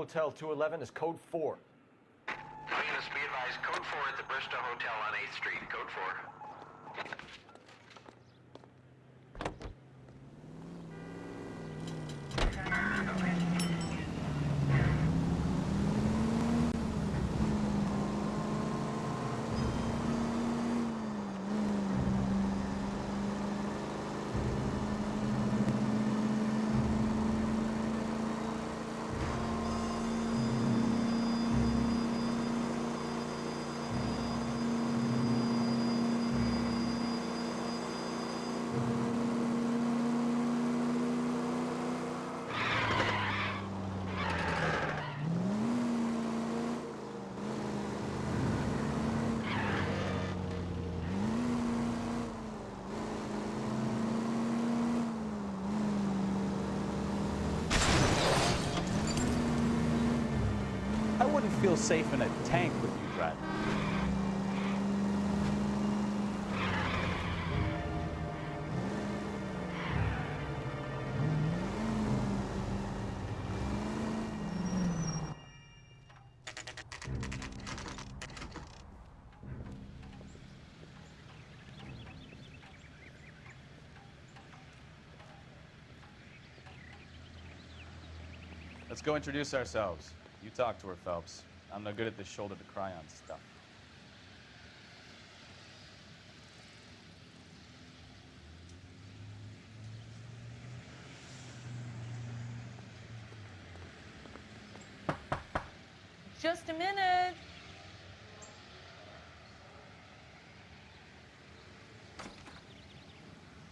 Hotel 211 is code 4. Units, be advised, code 4 at the Bristow Hotel on 8th Street. Code 4. I wouldn't feel safe in a tank with you driving. Let's go introduce ourselves. You talk to her, Phelps. I'm no good at this shoulder to cry on stuff. Just a minute.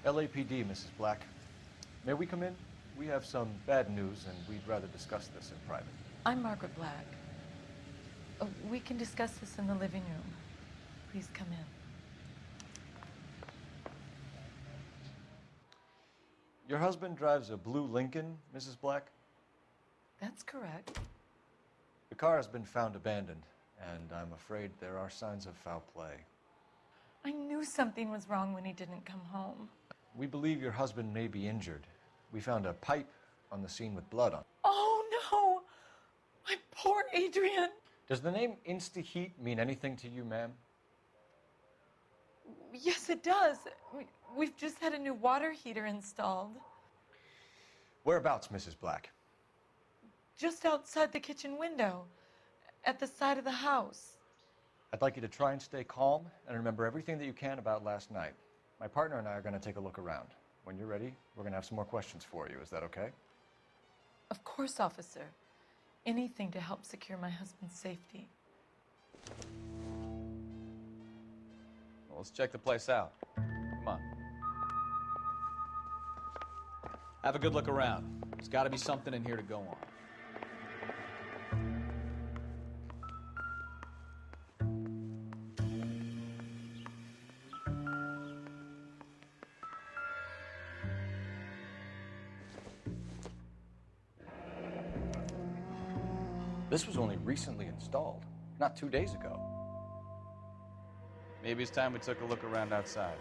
LAPD, Mrs. Black. May we come in? We have some bad news, and we'd rather discuss this in private. I'm Margaret Black. We can discuss this in the living room. Please come in. Your husband drives a blue Lincoln, Mrs. Black? That's correct. The car has been found abandoned, and I'm afraid there are signs of foul play. I knew something was wrong when he didn't come home. We believe your husband may be injured. We found a pipe on the scene with blood on it. Oh, no! My poor Adrian! Does the name Insta-Heat mean anything to you, ma'am? Yes, it does. We've just had a new water heater installed. Whereabouts, Mrs. Black? Just outside the kitchen window, at the side of the house. I'd like you to try and stay calm and remember everything that you can about last night. My partner and I are going to take a look around. When you're ready, we're going to have some more questions for you. Is that okay? Of course, officer. Anything to help secure my husband's safety. Well, let's check the place out. Come on. Have a good look around. There's got to be something in here to go on. This was only recently installed, not 2 days ago. Maybe it's time we took a look around outside.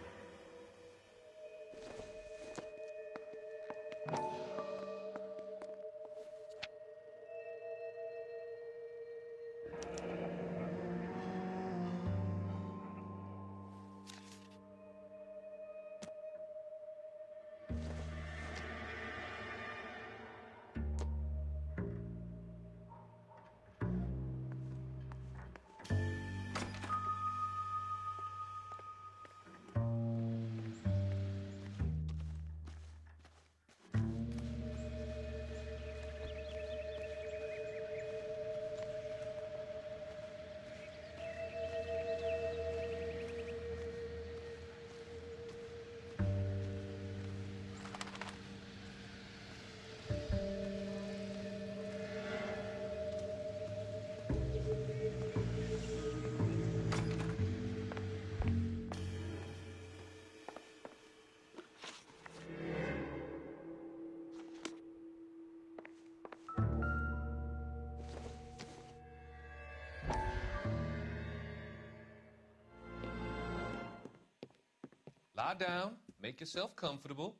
Lie down, make yourself comfortable.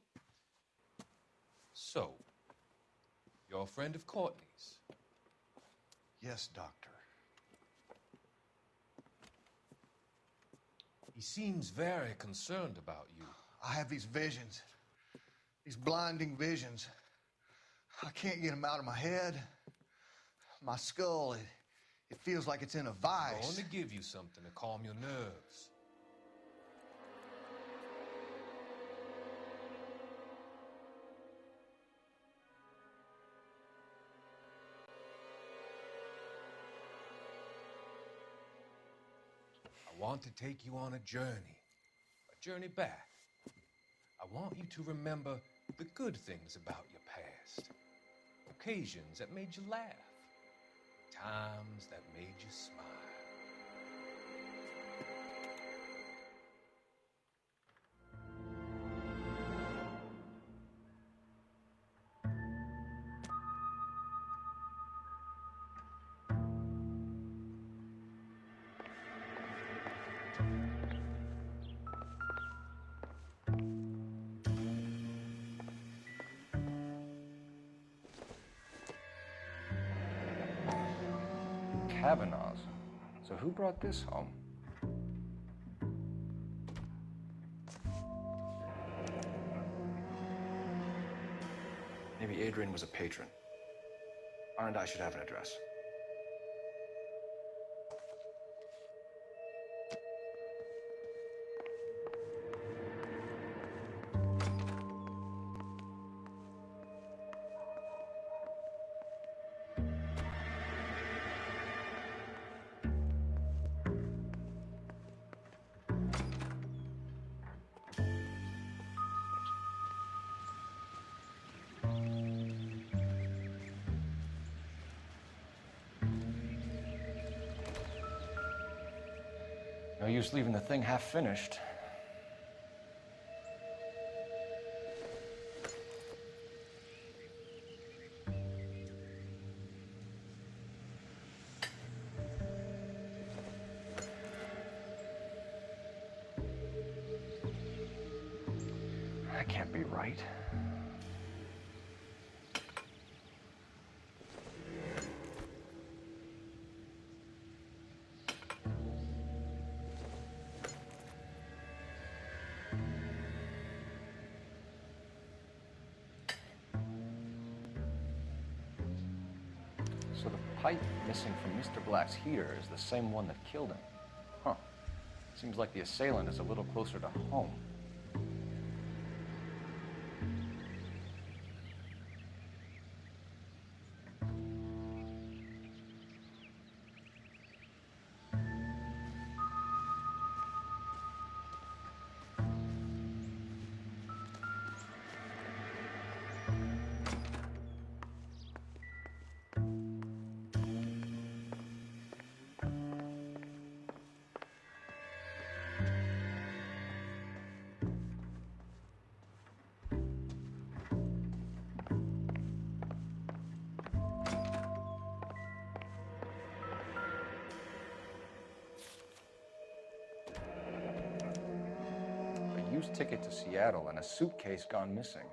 So, you're a friend of Courtney's. Yes, Doctor. He seems very concerned about you. I have these visions, these blinding visions. I can't get them out of my head. My skull, it feels like it's in a I'm vice. going to give you something to calm your nerves. I want to take you on a journey back. I want you to remember the good things about your past, occasions that made you laugh, times that made you smile. Kavanaugh's. So who brought this home? Maybe Adrian was a patron. R&I should have an address. No use leaving the thing half finished. That can't be right. So the pipe missing from Mr. Black's heater is the same one that killed him. Huh. Seems like the assailant is a little closer to home. A used ticket to Seattle and a suitcase gone missing.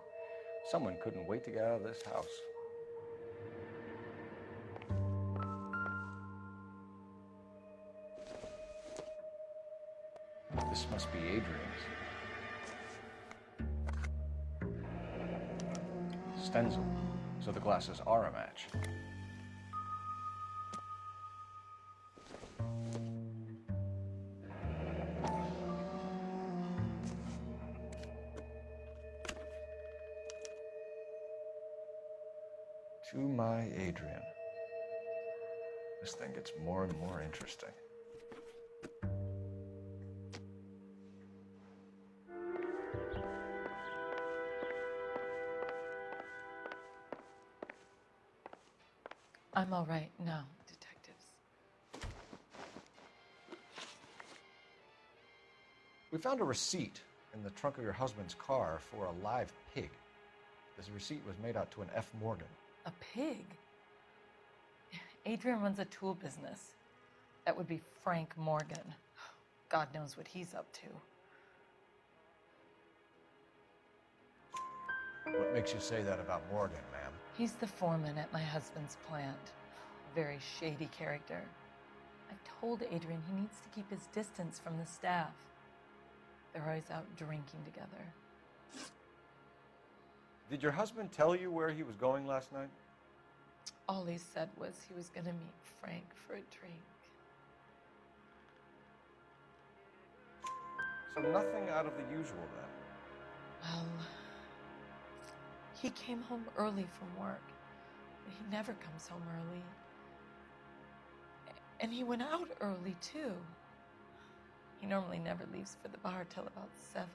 Someone couldn't wait to get out of this house. This must be Adrian's. Stencil, so the glasses are a match. To my Adrian. This thing gets more and more interesting. I'm all right now, detectives. We found a receipt in the trunk of your husband's car for a live pig. This receipt was made out to an F. Morgan. A pig? Adrian runs a tool business. That would be Frank Morgan. God knows what he's up to. What makes you say that about Morgan, ma'am? He's the foreman at my husband's plant. very shady character. I've told Adrian he needs to keep his distance from the staff. They're always out drinking together. Did your husband tell you where he was going last night? All he said was he was going to meet Frank for a drink. So nothing out of the usual then. Well, he came home early from work. He never comes home early. And he went out early, too. He normally never leaves for the bar till about 7.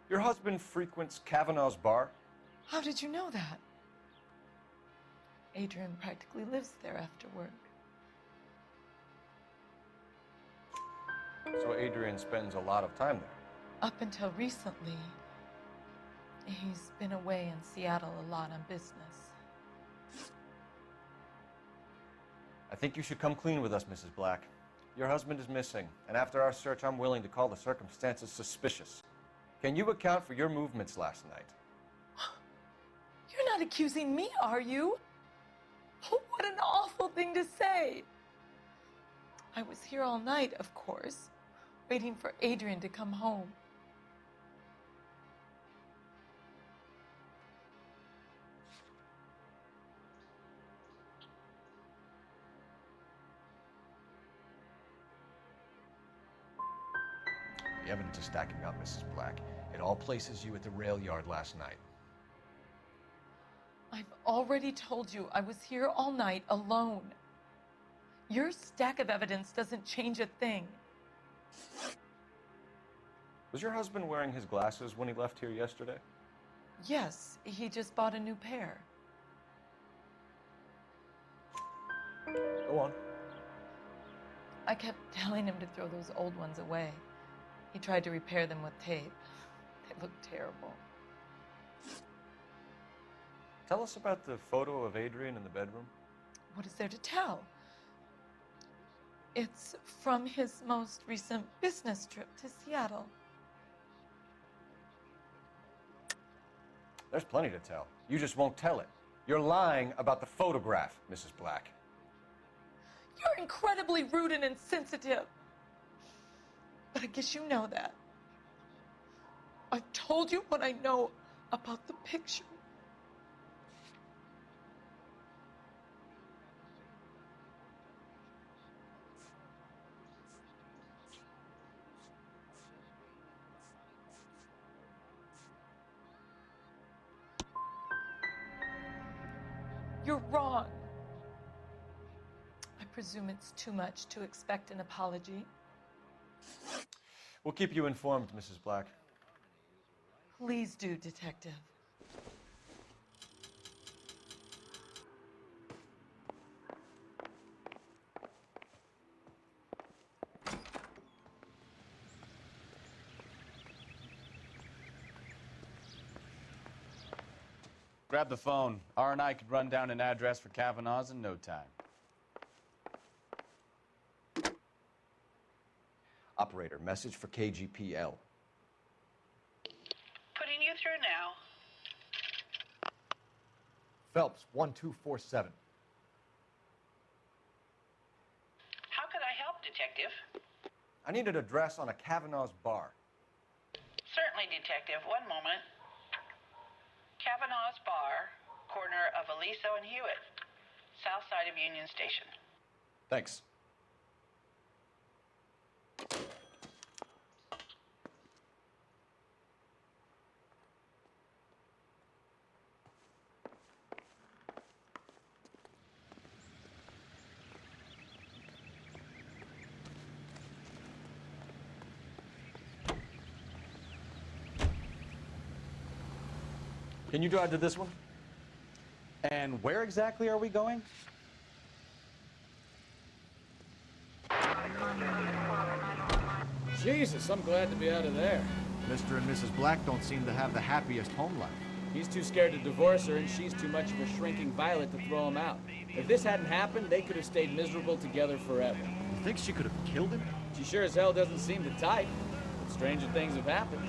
Your husband frequents Kavanaugh's bar? How did you know that? Adrian practically lives there after work. So Adrian spends a lot of time there. Up until recently, he's been away in Seattle a lot on business. I think you should come clean with us, Mrs. Black. Your husband is missing, and after our search, I'm willing to call the circumstances suspicious. Can you account for your movements last night? You're not accusing me, are you? What an awful thing to say. I was here all night, of course, waiting for Adrian to come home. The evidence is stacking up, Mrs. Black. It all places you at the rail yard last night. I've already told you I was here all night alone. Your stack of evidence doesn't change a thing. Was your husband wearing his glasses when he left here yesterday? Yes, he just bought a new pair. Go on. I kept telling him to throw those old ones away. He tried to repair them with tape. They looked terrible. Tell us about the photo of Adrian in the bedroom. What is there to tell? It's from his most recent business trip to Seattle. There's plenty to tell. You just won't tell it. You're lying about the photograph, Mrs. Black. You're incredibly rude and insensitive. But I guess you know that. I've told you what I know about the picture. You're wrong. I presume it's too much to expect an apology. We'll keep you informed, Mrs. Black. Please do, Detective. Grab the phone. R&I could run down an address for Kavanaugh's in no time. Operator, message for KGPL. Putting you through now. Phelps, 1247. How could I help, Detective? I need an address on a Kavanaugh's bar. Certainly, Detective. One moment. Kavanaugh's Bar, corner of Aliso and Hewitt, south side of Union Station. Thanks. Can you drive to this one? And where exactly are we going? Jesus, I'm glad to be out of there. Mr. and Mrs. Black don't seem to have the happiest home life. He's too scared to divorce her, and she's too much of a shrinking violet to throw him out. If this hadn't happened, they could have stayed miserable together forever. You think she could have killed him? She sure as hell doesn't seem the type, but stranger things have happened.